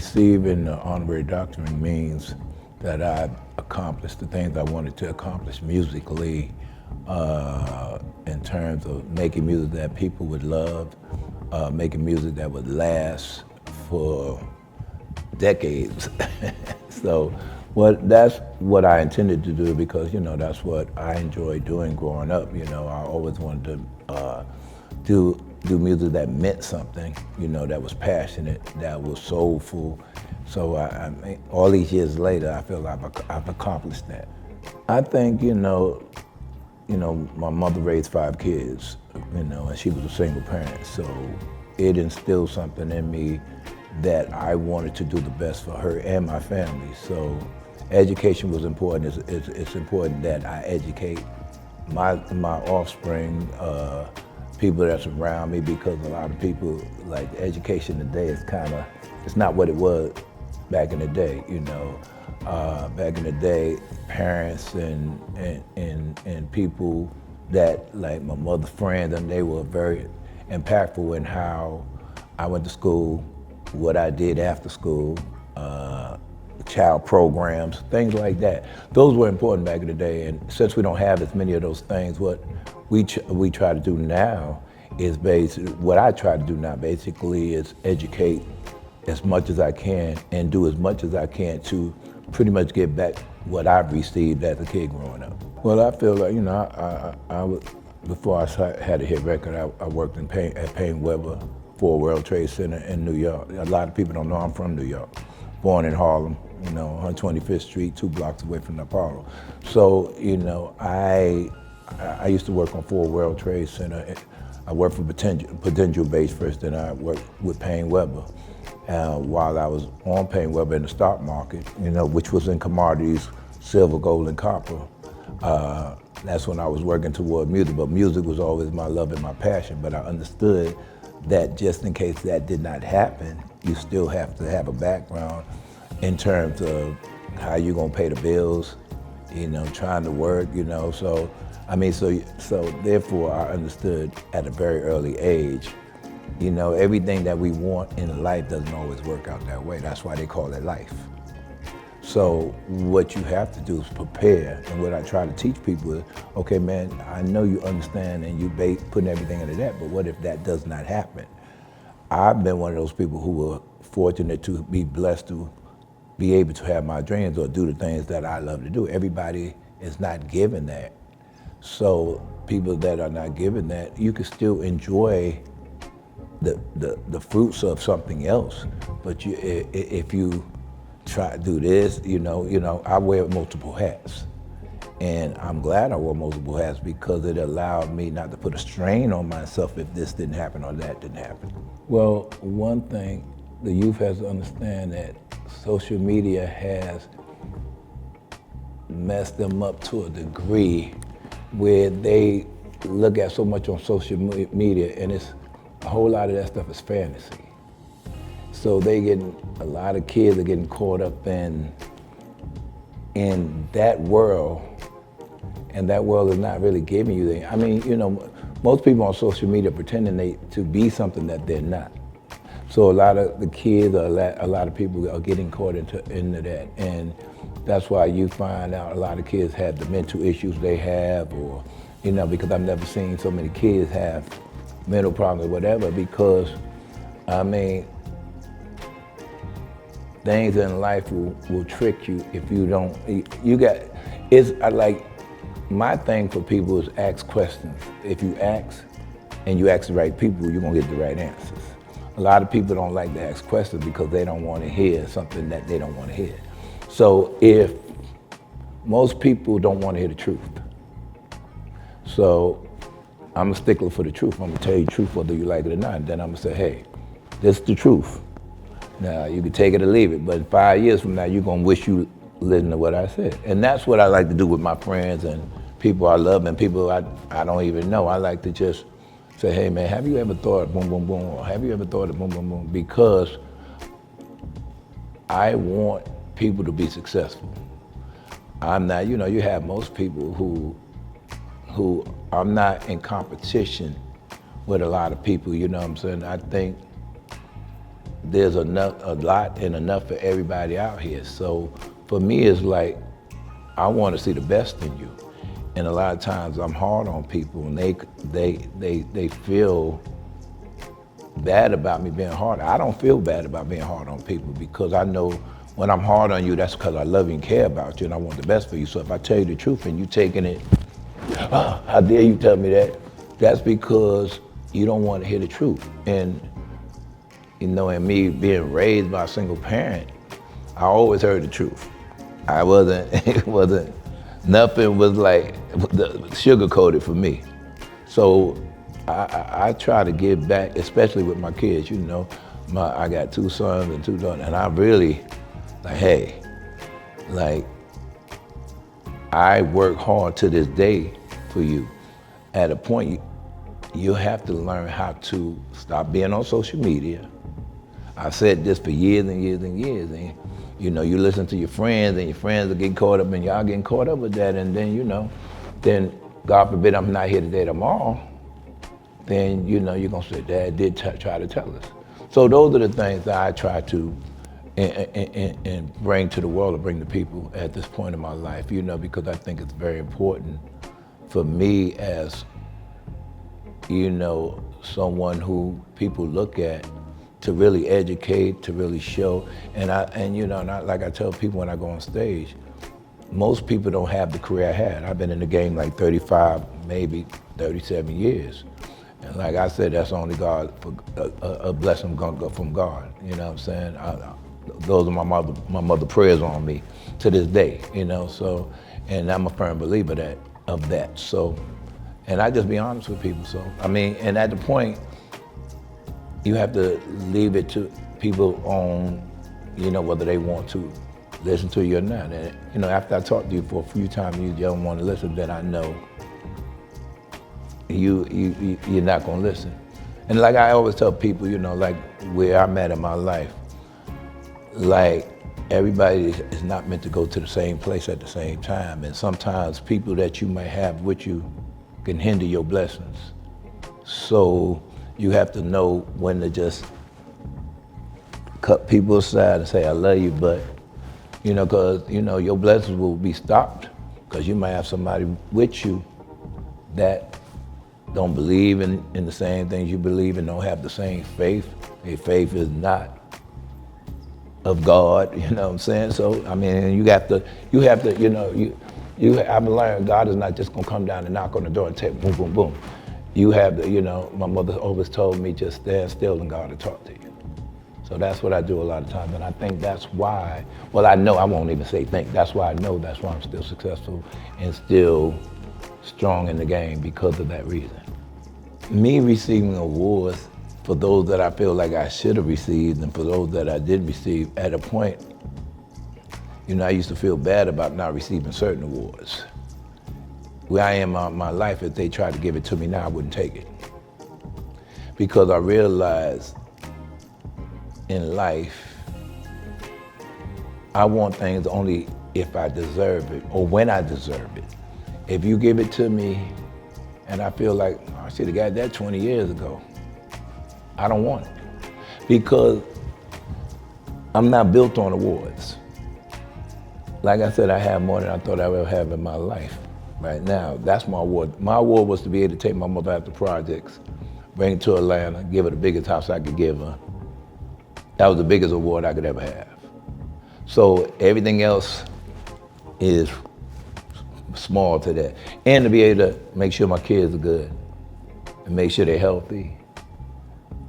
Receiving the honorary doctorate means that I've accomplished the things I wanted to accomplish musically, in terms of making music that people would love, making music that would last for decades. So that's what I intended to do, because that's what I enjoyed doing growing up. I always wanted to do music that meant something, that was passionate, that was soulful. So I mean, all these years later, I feel like I've accomplished that. I think, my mother raised 5 kids, and she was a single parent. So it instilled something in me that I wanted to do the best for her and my family. So education was important. It's important that I educate my offspring, people that's around me, because a lot of people, like, education today is it's not what it was back in the day. Back in the day, parents and people that, like my mother's friends, and they were very impactful in how I went to school, what I did after school, child programs, things like that. Those were important back in the day, and since we don't have as many of those things, what we try to do now is what I try to do now basically is educate as much as I can and do as much as I can to pretty much get back what I've received as a kid growing up. Well, I feel like, before I had a hit record, I worked at Payne Weber for World Trade Center in New York. A lot of people don't know I'm from New York. Born in Harlem, 125th Street, 2 blocks away from Apollo. So, I used to work on 4 World Trade Center. I worked for Potential Base first, then I worked with Payne Weber. While I was on Payne Weber in the stock market, which was in commodities, silver, gold, and copper, that's when I was working toward music. But music was always my love and my passion. But I understood that just in case that did not happen, you still have to have a background in terms of how you're gonna pay the bills, trying to work, So, so therefore I understood at a very early age, everything that we want in life doesn't always work out that way. That's why they call it life. So what you have to do is prepare. And what I try to teach people is, okay, man, I know you understand and you putting everything into that, but what if that does not happen? I've been one of those people who were fortunate to be blessed to be able to have my dreams or do the things that I love to do. Everybody is not given that. So people that are not given that, you can still enjoy the fruits of something else. But if you try to do this, I wear multiple hats. And I'm glad I wore multiple hats because it allowed me not to put a strain on myself if this didn't happen or that didn't happen. Well, one thing the youth has to understand that social media has messed them up to a degree where they look at so much on social media, and it's a whole lot of that stuff is fantasy. So a lot of kids are getting caught up in that world, and that world is not really giving you most people on social media are pretending to be something that they're not. So a lot of the kids, a lot of people are getting caught into that, and that's why you find out a lot of kids have the mental issues they have, or because I've never seen so many kids have mental problems or whatever, because things in life will trick you if you don't. My thing for people is ask questions. If you ask and you ask the right people, you're gonna get the right answers. A lot of people don't like to ask questions because they don't want to hear something that they don't want to hear. So if most people don't want to hear the truth, so I'm a stickler for the truth. I'm gonna tell you the truth whether you like it or not. And then I'm gonna say, hey, this is the truth. Now, you can take it or leave it, but 5 years from now, you're gonna wish you listened to what I said. And that's what I like to do with my friends and people I love and people I don't even know. I like to just say, hey man, have you ever thought of boom, boom, boom, or have you ever thought of boom, boom, boom? Because I want people to be successful. I'm not, you have most people who I'm not in competition with a lot of people, you know what I'm saying? I think there's a lot and enough for everybody out here. So for me, it's like, I want to see the best in you. And a lot of times I'm hard on people, and they feel bad about me being hard. I don't feel bad about being hard on people, because I know when I'm hard on you, that's because I love you and care about you and I want the best for you. So if I tell you the truth and you taking it, oh, how dare you tell me that? That's because you don't want to hear the truth. And you know, and me being raised by a single parent, I always heard the truth. I wasn't, it wasn't, nothing was like sugar-coated for me. So I try to give back, especially with my kids, you know. I got 2 sons and 2 daughters, and I really, like, hey, like, I work hard to this day for you. At a point, you have to learn how to stop being on social media. I've said this for years and years and years, and you know, you listen to your friends, and your friends are getting caught up, and y'all getting caught up with that, and then, you know, then God forbid I'm not here today, tomorrow, then, you know, you're gonna say, Dad did try to tell us. So those are the things that I try to and bring to the world, or bring to people at this point in my life, you know, because I think it's very important for me as, you know, someone who people look at to really educate, to really show. And you know, like I tell people when I go on stage, most people don't have the career I had. I've been in the game like 35, maybe 37 years. And like I said, that's only God, a blessing from God, you know what I'm saying? Those are my mother prayers on me to this day, you know, so, and I'm a firm believer of that. So, and I just be honest with people, so, I mean, and at the point, you have to leave it to people on, you know, whether they want to listen to you or not. And, you know, after I talk to you for a few times, you don't want to listen, then I know you're not gonna listen. And like I always tell people, you know, like where I'm at in my life, like everybody is not meant to go to the same place at the same time. And sometimes people that you might have with you can hinder your blessings. So you have to know when to just cut people aside and say, I love you, but, you know, because, you know, your blessings will be stopped because you might have somebody with you that don't believe in the same things you believe and don't have the same faith. Their faith is not of God, you know what I'm saying? So, I mean, you have to, you know, I've learned God is not just gonna come down and knock on the door and take boom, boom, boom. You have to, you know, my mother always told me just stand still and God will talk to you. So that's what I do a lot of times, and I think that's why, well, I know, I won't even say think, that's why I know that's why I'm still successful and still strong in the game, because of that reason. Me receiving awards for those that I feel like I should have received and for those that I did receive, at a point, you know, I used to feel bad about not receiving certain awards. Where I am in my life, if they tried to give it to me now, I wouldn't take it. Because I realized in life, I want things only if I deserve it or when I deserve it. If you give it to me and I feel like, I should have got that 20 years ago, I don't want it. Because I'm not built on awards. Like I said, I have more than I thought I would have in my life right now. That's my award. My award was to be able to take my mother out to projects, bring her to Atlanta, give her the biggest house I could give her. That was the biggest award I could ever have. So everything else is small to that. And to be able to make sure my kids are good and make sure they're healthy.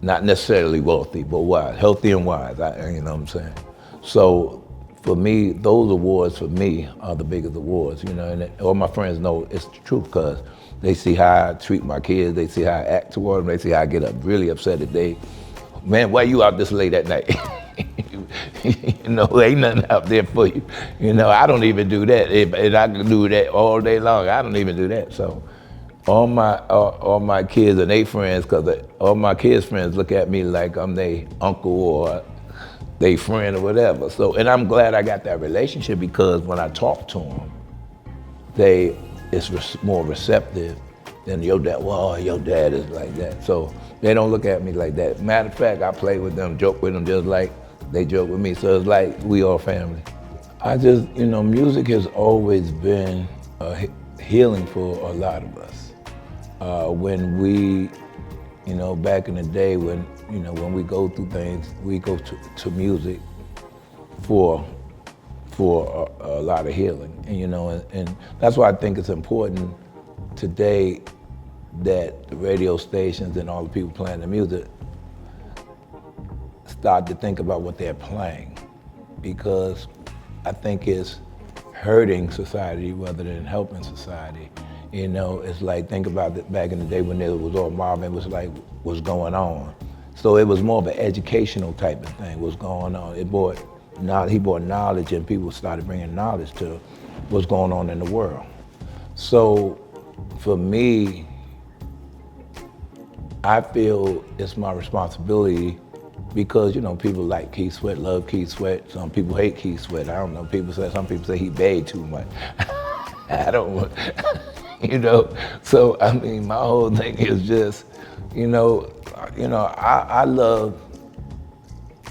Not necessarily wealthy, but wise, healthy and wise, you know what I'm saying? So for me, those awards for me are the biggest awards, you know, and all my friends know it's the truth because they see how I treat my kids, they see how I act toward them, they see how I get up really upset if they, man, why you out this late at night? You know, ain't nothing out there for you. You know, I don't even do that. If I can do that all day long, I don't even do that. So all my kids and their friends, because all my kids' friends look at me like I'm their uncle or their friend or whatever. So, and I'm glad I got that relationship because when I talk to them, it's more receptive then your dad is like that. So they don't look at me like that. Matter of fact, I play with them, joke with them just like they joke with me. So it's like we all family. I just, music has always been healing for a lot of us. When we, back in the day when we go through things, we go to music for a lot of healing, and that's why I think it's important today that the radio stations and all the people playing the music start to think about what they're playing, because I think it's hurting society rather than helping society. It's like, think about it, back in the day when it was all Marvin, it was like, what's going on? So it was more of an educational type of thing, what's going on. He brought knowledge, and people started bringing knowledge to what's going on in the world. So for me, I feel it's my responsibility, because people like Keith Sweat, love Keith Sweat. Some people hate Keith Sweat. I don't know. Some people say he begged too much. I don't, So I mean, my whole thing is just, I love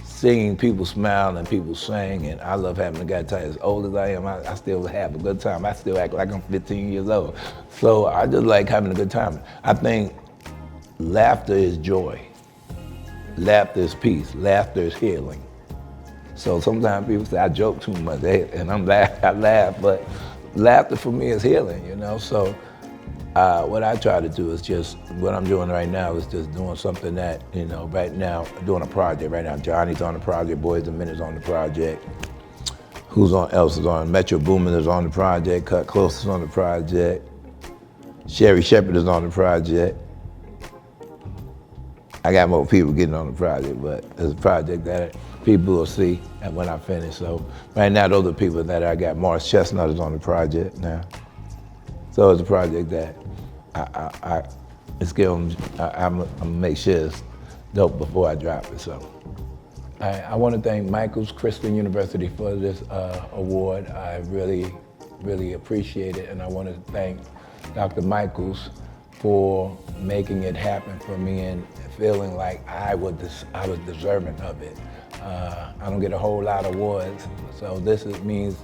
seeing people smile and people sing, and I love having a guy tell you, as old as I am, I still have a good time. I still act like I'm 15 years old. So I just like having a good time. I think laughter is joy. Laughter is peace. Laughter is healing. So sometimes people say I joke too much, and I laugh, but laughter for me is healing, So what I try to do is just, what I'm doing right now is just doing something that, right now, doing a project right now. Johnny's on the project, Boys and Men is on the project. Else is on? Metro Boomin is on the project, Cut Close is on the project. Sherry Shepherd is on the project. I got more people getting on the project, but it's a project that people will see when I finish. So right now, those are people that I got. Morris Chestnut is on the project now. So it's a project that I'm gonna make sure it's dope before I drop it. So I want to thank Michaels Christian University for this award. I really, really appreciate it, and I want to thank Dr. Michaels for making it happen for me and feeling like I was deserving of it. I don't get a whole lot of awards, so means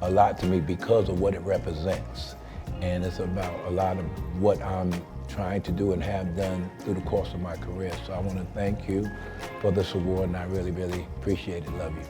a lot to me because of what it represents. And it's about a lot of what I'm trying to do and have done through the course of my career. So I want to thank you for this award, and I really, really appreciate it. Love you.